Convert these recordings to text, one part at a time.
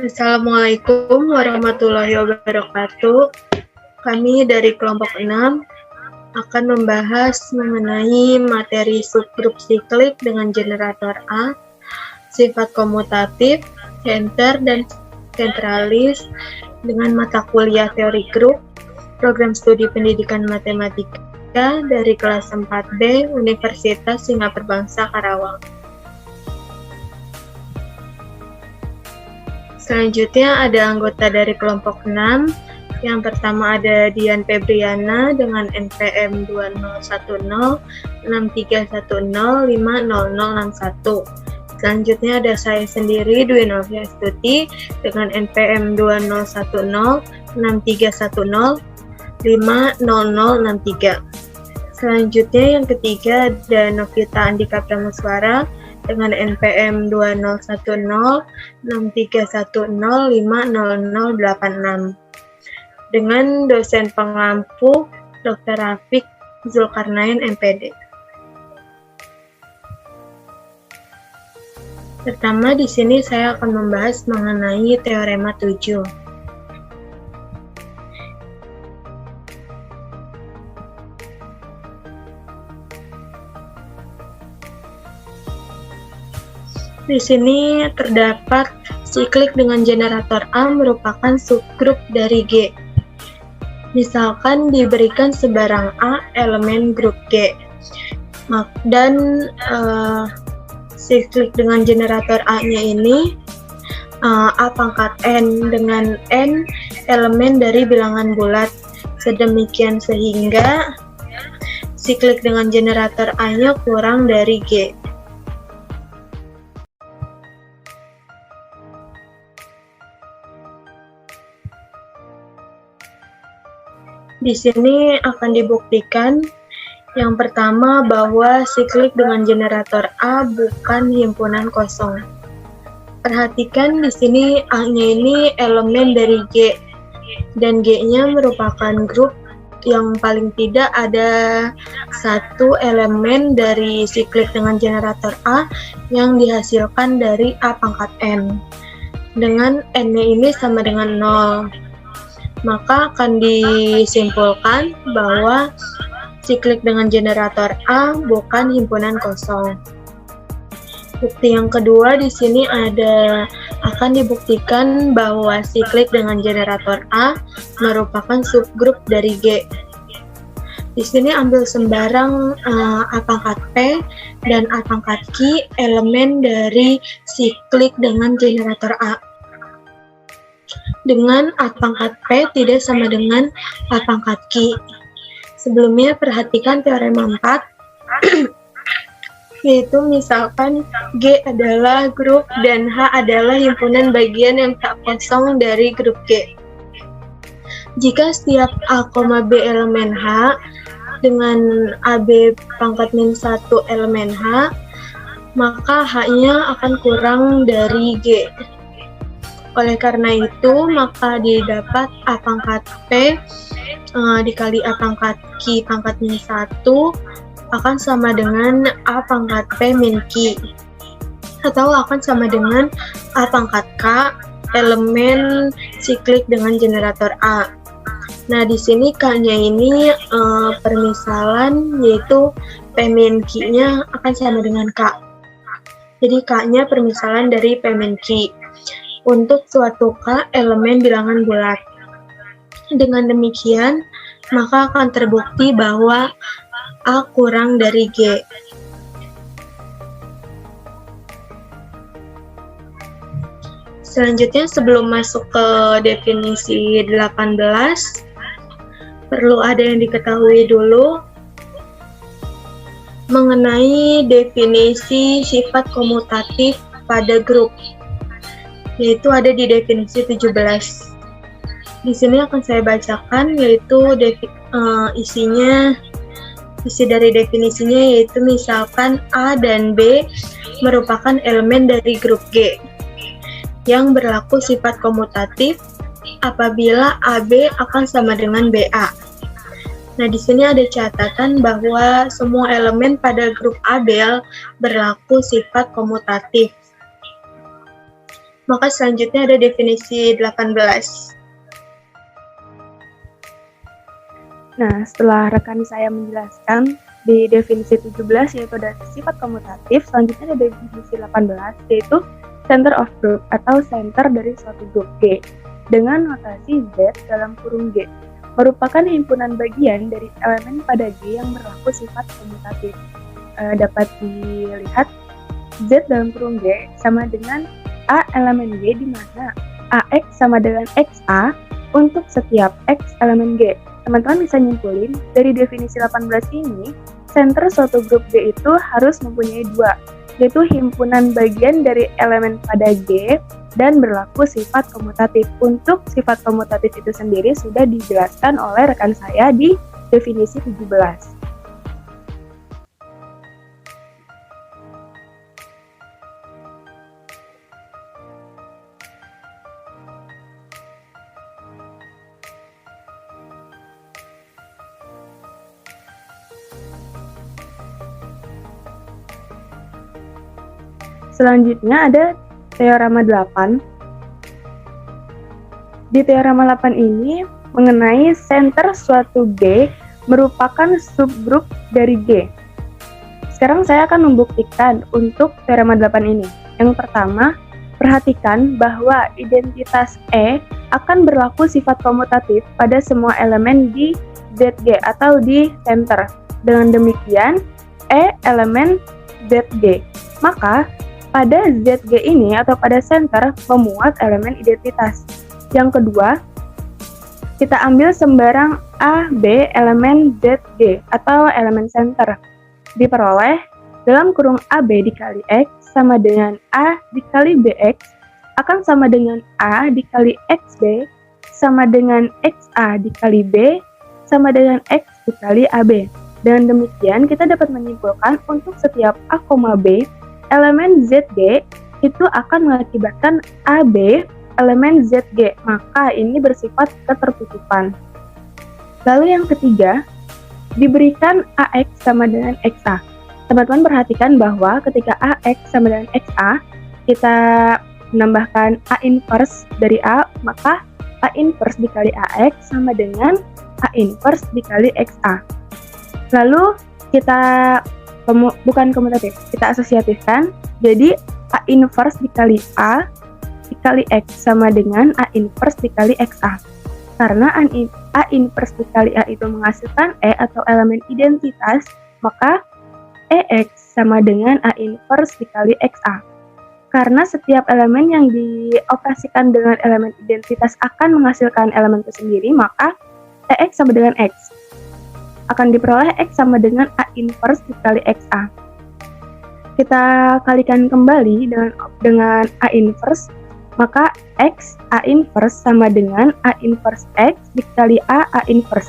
Assalamualaikum warahmatullahi wabarakatuh. Kami dari kelompok 6 akan membahas mengenai materi subgrup siklik dengan generator A, sifat komutatif, center, dan sentralis dengan mata kuliah teori grup, program studi pendidikan matematika dari kelas 4B Universitas Singapura Bangsa Karawang. Selanjutnya ada anggota dari kelompok 6. Yang pertama ada Dian Febriana dengan NPM 20106310500061. Selanjutnya ada saya sendiri Dwi Novia Stuti dengan NPM 20106310500063. Selanjutnya yang ketiga ada Novita Andika Pramuswara dengan NPM 20106310500086 dengan dosen pengampu Dr. Rafiq Zulkarnain MPD. Pertama di sini saya akan membahas mengenai teorema 7. Di sini terdapat siklik dengan generator A merupakan subgrup dari G. Misalkan diberikan sebarang A elemen grup G, dan siklik dengan generator A-nya ini A pangkat N dengan N elemen dari bilangan bulat. Sedemikian sehingga siklik dengan generator A-nya kurang dari G. Di sini akan dibuktikan yang pertama bahwa siklik dengan generator A bukan himpunan kosong. Perhatikan di sini A-nya ini elemen dari G dan G-nya merupakan grup yang paling tidak ada satu elemen dari siklik dengan generator A yang dihasilkan dari A pangkat N. Dengan N-nya ini sama dengan 0. Maka akan disimpulkan bahwa siklik dengan generator A bukan himpunan kosong. Bukti yang kedua di sini akan dibuktikan bahwa siklik dengan generator A merupakan subgrup dari G. Di sini ambil sembarang A pangkat P dan A pangkat Q elemen dari siklik dengan generator A. Dengan A pangkat P tidak sama dengan A pangkat Q. Sebelumnya perhatikan teorema 4, yaitu misalkan G adalah grup dan H adalah himpunan bagian yang tak kosong dari grup G. Jika setiap A, B elemen H dengan AB pangkat min 1 elemen H, maka H-nya akan kurang dari G. Oleh karena itu, maka didapat A pangkat P dikali A pangkat Q pangkat min 1 akan sama dengan A pangkat P min Q. Atau akan sama dengan A pangkat K elemen siklik dengan generator A. Nah, di sini K-nya ini permisalan, yaitu P min Q-nya akan sama dengan K. Jadi K-nya permisalan dari P min Q. Untuk suatu K elemen bilangan bulat. Dengan demikian, maka akan terbukti bahwa A kurang dari G. Selanjutnya, sebelum masuk ke definisi 18, perlu ada yang diketahui dulu mengenai definisi sifat komutatif pada grup, yaitu ada di definisi 17. Di sini akan saya bacakan, yaitu isi dari definisinya, yaitu misalkan A dan B merupakan elemen dari grup G yang berlaku sifat komutatif apabila AB akan sama dengan BA. Nah, di sini ada catatan bahwa semua elemen pada grup Abel berlaku sifat komutatif. Maka selanjutnya ada definisi 18. Nah, setelah rekan saya menjelaskan di definisi 17 yaitu ada sifat komutatif, selanjutnya ada definisi 18 yaitu center of group atau center dari suatu grup G dengan notasi Z dalam kurung G merupakan himpunan bagian dari elemen pada G yang berlaku sifat komutatif. Dapat dilihat Z dalam kurung G sama dengan A elemen G di mana AX sama dengan XA untuk setiap X elemen G. Teman-teman bisa nyimpulin dari definisi 18 ini, center suatu grup G itu harus mempunyai dua, yaitu himpunan bagian dari elemen pada G dan berlaku sifat komutatif. Untuk sifat komutatif itu sendiri sudah dijelaskan oleh rekan saya di definisi 17. Selanjutnya ada teorema 8. Di teorema 8 ini mengenai center suatu G merupakan subgrup dari G. Sekarang saya akan membuktikan untuk teorema 8 ini. Yang pertama, perhatikan bahwa identitas E akan berlaku sifat komutatif pada semua elemen di ZG atau di center. Dengan demikian, E elemen ZG. Maka, pada ZG ini atau pada center memuat elemen identitas. Yang kedua, kita ambil sembarang A, B elemen ZG atau elemen center. Diperoleh dalam kurung AB dikali X sama dengan A dikali BX akan sama dengan A dikali XB sama dengan XA dikali B sama dengan X dikali AB. Dengan demikian, kita dapat menyimpulkan untuk setiap A, B, elemen ZG itu akan mengakibatkan AB elemen ZG, maka ini bersifat ketertutupan. Lalu yang ketiga, diberikan AX sama dengan XA. Teman-teman perhatikan bahwa ketika AX sama dengan XA, kita menambahkan A inverse dari A, maka A inverse dikali AX sama dengan A inverse dikali XA. Lalu kita bukan komutatif, kita asosiatifkan, jadi A inverse dikali A dikali X sama dengan A inverse dikali XA. Karena A inverse dikali A itu menghasilkan E atau elemen identitas, maka EX sama dengan A inverse dikali XA. Karena setiap elemen yang dioperasikan dengan elemen identitas akan menghasilkan elemen tersendiri, maka EX sama dengan X. Akan diperoleh X sama dengan A inverse dikali XA. Kita kalikan kembali dengan A inverse, maka X A inverse sama dengan A inverse X dikali A inverse.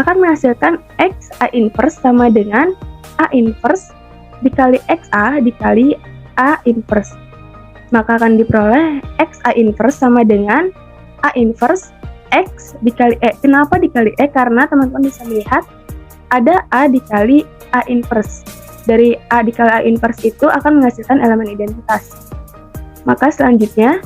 Akan menghasilkan X A inverse sama dengan A inverse dikali XA dikali A inverse. Maka akan diperoleh X A inverse sama dengan A inverse X dikali E. Kenapa dikali E? Karena teman-teman bisa melihat ada A dikali A inverse. Dari A dikali A inverse itu akan menghasilkan elemen identitas. Maka selanjutnya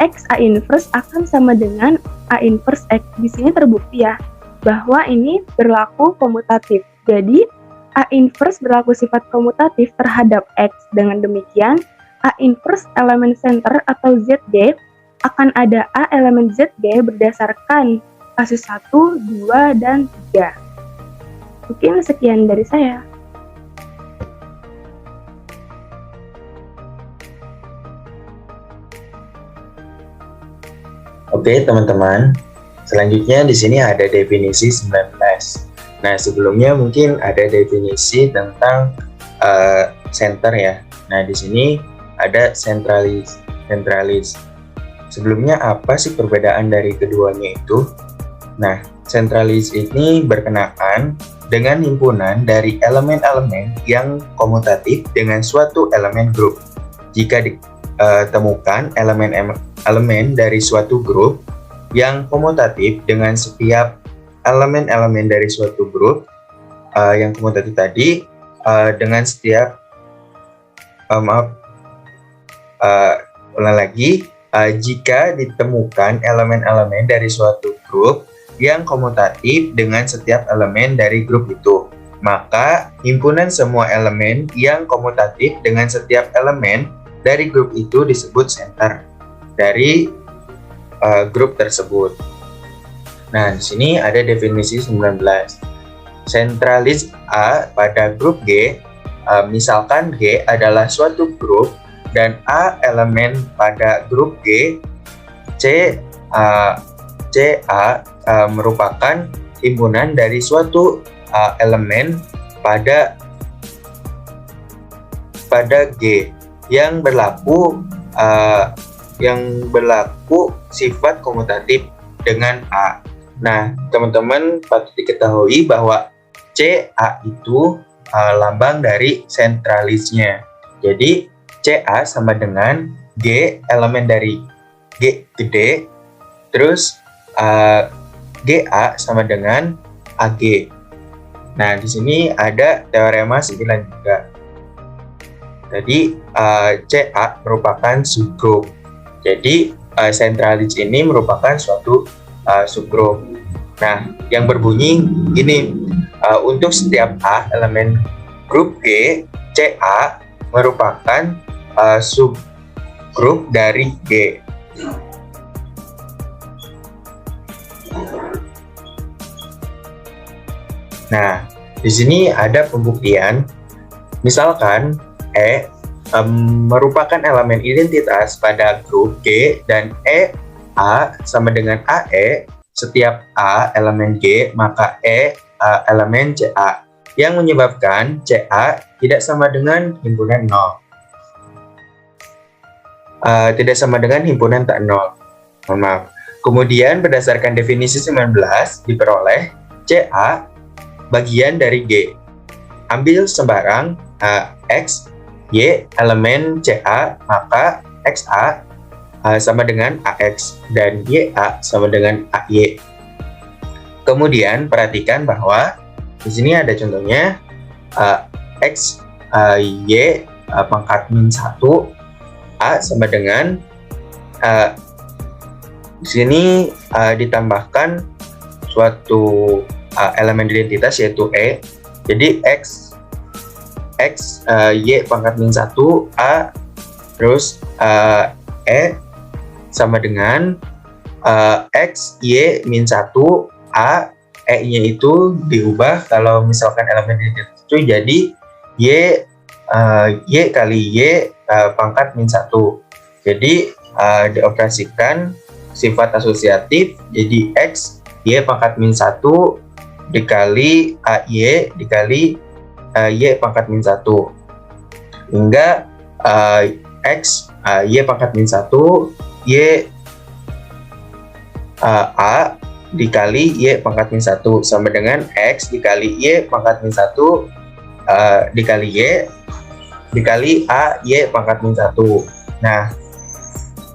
X A inverse akan sama dengan A inverse X. Di sini terbukti ya bahwa ini berlaku komutatif. Jadi A inverse berlaku sifat komutatif terhadap X. Dengan demikian A inverse elemen center atau ZG akan ada A elemen ZG berdasarkan kasus 1, 2, dan 3. Mungkin sekian dari saya. Oke, teman-teman. Selanjutnya di sini ada definisi 19. Nah, sebelumnya mungkin ada definisi tentang center ya. Nah, di sini ada centralis. Sebelumnya apa sih perbedaan dari keduanya itu? Nah, centralis ini berkenaan dengan himpunan dari elemen-elemen yang komutatif dengan suatu elemen grup. Jika ditemukan elemen dari suatu grup yang komutatif dengan setiap elemen-elemen dari suatu grup yang komutatif tadi dengan setiap Ulang lagi, jika ditemukan elemen-elemen dari suatu grup yang komutatif dengan setiap elemen dari grup itu, maka himpunan semua elemen yang komutatif dengan setiap elemen dari grup itu disebut center dari grup tersebut. Nah, di sini ada definisi 19. Sentralis A pada grup G, misalkan G adalah suatu grup dan A elemen pada grup G, CA merupakan himpunan dari suatu elemen pada G yang berlaku sifat komutatif dengan A. Nah, teman-teman patut diketahui bahwa CA itu lambang dari sentralisnya. Jadi CA sama dengan G elemen dari G gede, terus GA sama dengan AG. Nah, di sini ada teorema 9 juga. Jadi CA merupakan subgrup. Jadi sentralis ini merupakan suatu subgrup. Nah, yang berbunyi gini, untuk setiap A elemen grup G, CA merupakan subgrup dari G. Nah, di sini ada pembuktian. Misalkan E merupakan elemen identitas pada grup G dan A sama dengan AE. Setiap A elemen G, maka E elemen CA, yang menyebabkan CA tidak sama dengan himpunan 0. Tidak sama dengan himpunan tak 0. Maaf. Kemudian berdasarkan definisi 19 diperoleh CA bagian dari G. Ambil sembarang X, Y elemen CA, maka XA sama dengan AX dan YA sama dengan AY. Kemudian perhatikan bahwa di sini ada contohnya X, Y pangkat min 1, A sama dengan di sini ditambahkan suatu elemen identitas yaitu E. Jadi X, Y pangkat min 1, A, terus E sama dengan X, Y min 1, A, E-nya itu diubah kalau misalkan elemen identitas itu jadi Y kali Y pangkat min 1. Jadi dioperasikan sifat asosiatif jadi X, Y pangkat min 1 dikali AY dikali Y pangkat min 1 hingga X, Y pangkat min 1, Y A dikali Y pangkat min 1 sama dengan X dikali Y pangkat min 1 dikali Y dikali A Y pangkat min 1. Nah,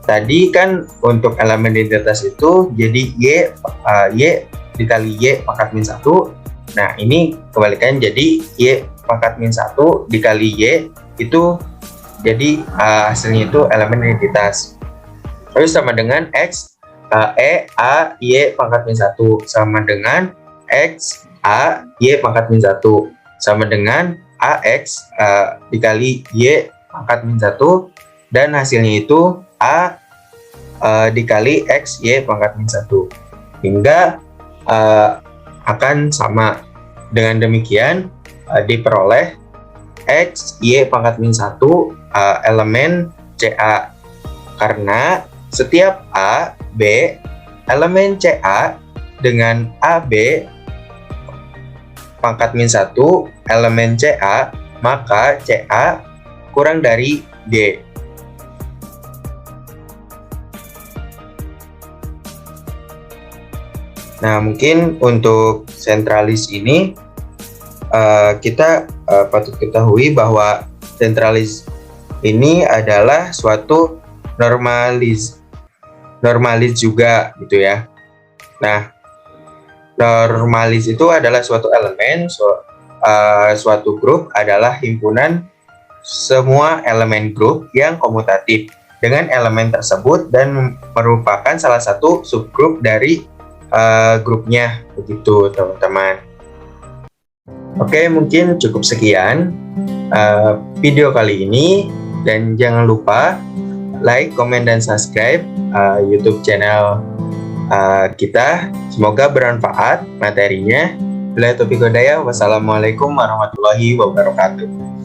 tadi kan untuk elemen identitas itu jadi Y dikali Y pangkat min 1. Nah, ini kebalikan jadi Y pangkat min 1 dikali Y itu jadi hasilnya itu elemen identitas. Terus sama dengan X E A Y pangkat min 1 sama dengan X A Y pangkat min 1 sama dengan AX dikali Y pangkat min 1 dan hasilnya itu A dikali X Y pangkat min 1 hingga akan sama. Dengan demikian diperoleh X Y pangkat min 1 elemen CA karena setiap A, B elemen CA dengan AB pangkat min 1 elemen CA, maka CA kurang dari G. Nah, mungkin untuk sentralis ini kita patut ketahui bahwa sentralis ini adalah suatu normalis juga gitu ya. Nah, normalis itu adalah suatu elemen, suatu grup adalah himpunan semua elemen grup yang komutatif dengan elemen tersebut dan merupakan salah satu subgrup dari grupnya, begitu teman-teman. Oke, mungkin cukup sekian video kali ini, dan jangan lupa like, komen, dan subscribe YouTube channel kita. Semoga bermanfaat materinya. Wassalamualaikum warahmatullahi wabarakatuh.